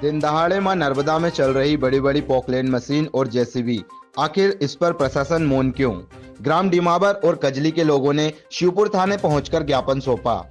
दिन दहाड़े मां नर्मदा में चल रही बड़ी बड़ी पोकलेन मशीन और जेसीबी, आखिर इस पर प्रशासन मौन क्यों? ग्राम डिमाबर और कजली के लोगों ने शिवपुर थाने पहुंचकर ज्ञापन सौंपा।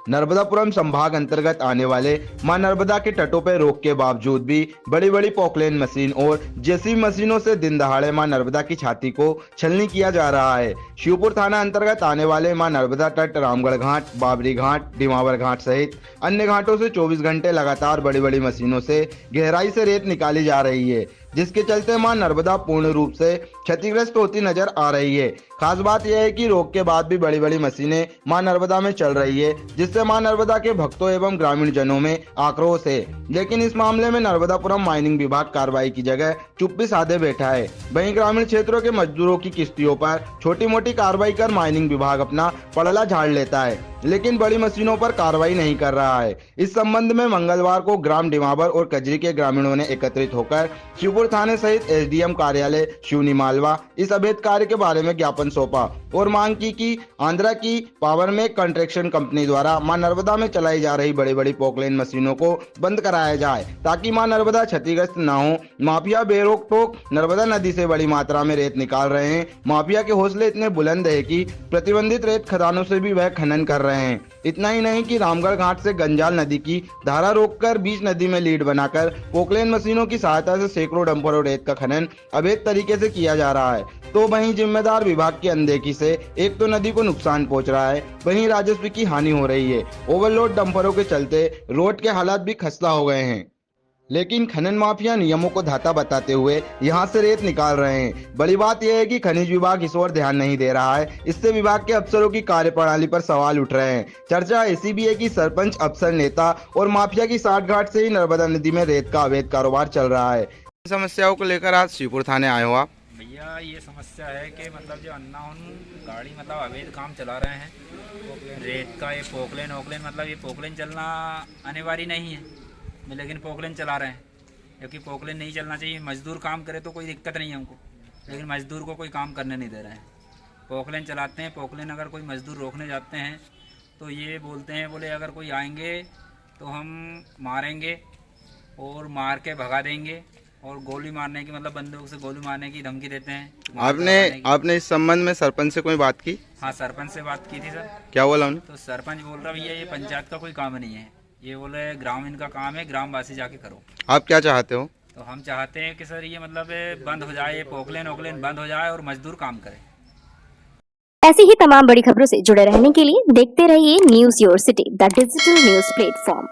नर्मदापुरम संभाग अंतर्गत आने वाले मां नर्मदा के तटों पर रोक के बावजूद भी बड़ी बड़ी पोकलेन मशीन और जेसीबी मशीनों से दिन दहाड़े मां नर्मदा की छाती को छलनी किया जा रहा है। शिवपुर थाना अंतर्गत आने वाले मां नर्मदा तट, रामगढ़ घाट, बाबरी घाट, डिमावर घाट सहित अन्य घाटों से 24 घंटे लगातार बड़ी बड़ी मशीनों से गहराई से रेत निकाली जा रही है, जिसके चलते मां नर्मदा पूर्ण रूप से क्षतिग्रस्त होती नजर आ रही है। खास बात यह है कि रोक के बाद भी बड़ी बड़ी मशीनें मां नर्मदा में चल रही है, जिससे मां नर्मदा के भक्तों एवं ग्रामीण जनों में आक्रोश है। लेकिन इस मामले में नर्मदापुरम माइनिंग विभाग कार्रवाई की जगह चुप्पी साधे बैठा है। वहीं ग्रामीण क्षेत्रों के मजदूरों की किश्तियों पर छोटी मोटी कार्रवाई कर माइनिंग विभाग अपना पड़ला झाड़ लेता है, लेकिन बड़ी मशीनों पर कार्रवाई नहीं कर रहा है। इस संबंध में मंगलवार को ग्राम डिमाबर और कजरी के ग्रामीणों ने एकत्रित होकर शिवपुर थाने सहित एसडीएम कार्यालय शिवनी मालवा इस अवैध कार्य के बारे में ज्ञापन सौंपा और मांग की कि आंध्रा की पावर मेक कंस्ट्रक्शन कंपनी द्वारा मां नर्मदा में चलाई जा रही बड़ी बड़ी पोकलेन मशीनों को बंद कराया जाए, ताकि मां नर्मदा क्षतिग्रस्त न हो। माफिया बेरोक टोक नर्मदा नदी से बड़ी मात्रा में रेत निकाल रहे हैं। माफिया के हौसले इतने बुलंद है कि प्रतिबंधित रेत खदानों से भी वह खनन कर रहे हैं। इतना ही नहीं कि रामगढ़ घाट से गंजाल नदी की धारा रोककर बीच नदी में लीड बनाकर पोकलेन मशीनों की सहायता से सैकड़ों डंपरों रेत का खनन अवैध तरीके से किया जा रहा है। तो वहीं जिम्मेदार विभाग की अनदेखी से एक तो नदी को नुकसान पहुंच रहा है, वहीं राजस्व की हानि हो रही है। ओवरलोड डंपरों के चलते रोड के हालात भी खस्ता हो गए हैं, लेकिन खनन माफिया नियमों को धाता बताते हुए यहां से रेत निकाल रहे हैं। बड़ी बात यह है कि खनिज विभाग इस ओर ध्यान नहीं दे रहा है। इससे विभाग के अफसरों की कार्यप्रणाली पर सवाल उठ रहे हैं। चर्चा ऐसी भी है कि सरपंच, अफसर, नेता और माफिया की साठगांठ से ही नर्मदा नदी में रेत का अवैध कारोबार चल रहा है। समस्याओं को लेकर आज शिवपुर थाने आए हो आप? भैया ये समस्या है कि मतलब जो अन्नाउन गाड़ी मतलब अवैध काम चला रहे हैं रेत का। ये पोकलेन मतलब ये पोकलेन चलना अनिवार्य नहीं है, लेकिन पोकलेन चला रहे हैं, क्योंकि पोकलेन नहीं चलना चाहिए। मजदूर काम करे तो कोई दिक्कत नहीं है हमको, लेकिन मजदूर को कोई काम करने नहीं दे रहे हैं। पोकलेन चलाते हैं। पोकलेन अगर कोई मजदूर रोकने जाते हैं तो ये बोलते हैं, बोले अगर कोई आएंगे तो हम मारेंगे और मार के भगा देंगे, और गोली मारने की मतलब बंदूक से गोली मारने की धमकी देते हैं। आपने इस संबंध में सरपंच से कोई बात की? हाँ, सरपंच से बात की थी सर। क्या बोला उन्होंने? तो सरपंच बोल रहा भैया ये पंचायत का कोई काम नहीं है, ये बोले ग्रामीण का काम है, ग्रामवासी जाके करो। आप क्या चाहते हो? तो हम चाहते हैं कि सर ये मतलब बंद हो जाए, ये पोकलेन ओकलेन बंद हो जाए और मजदूर काम करें। ऐसी ही तमाम बड़ी खबरों से जुड़े रहने के लिए देखते रहिए news your city, the digital news platform.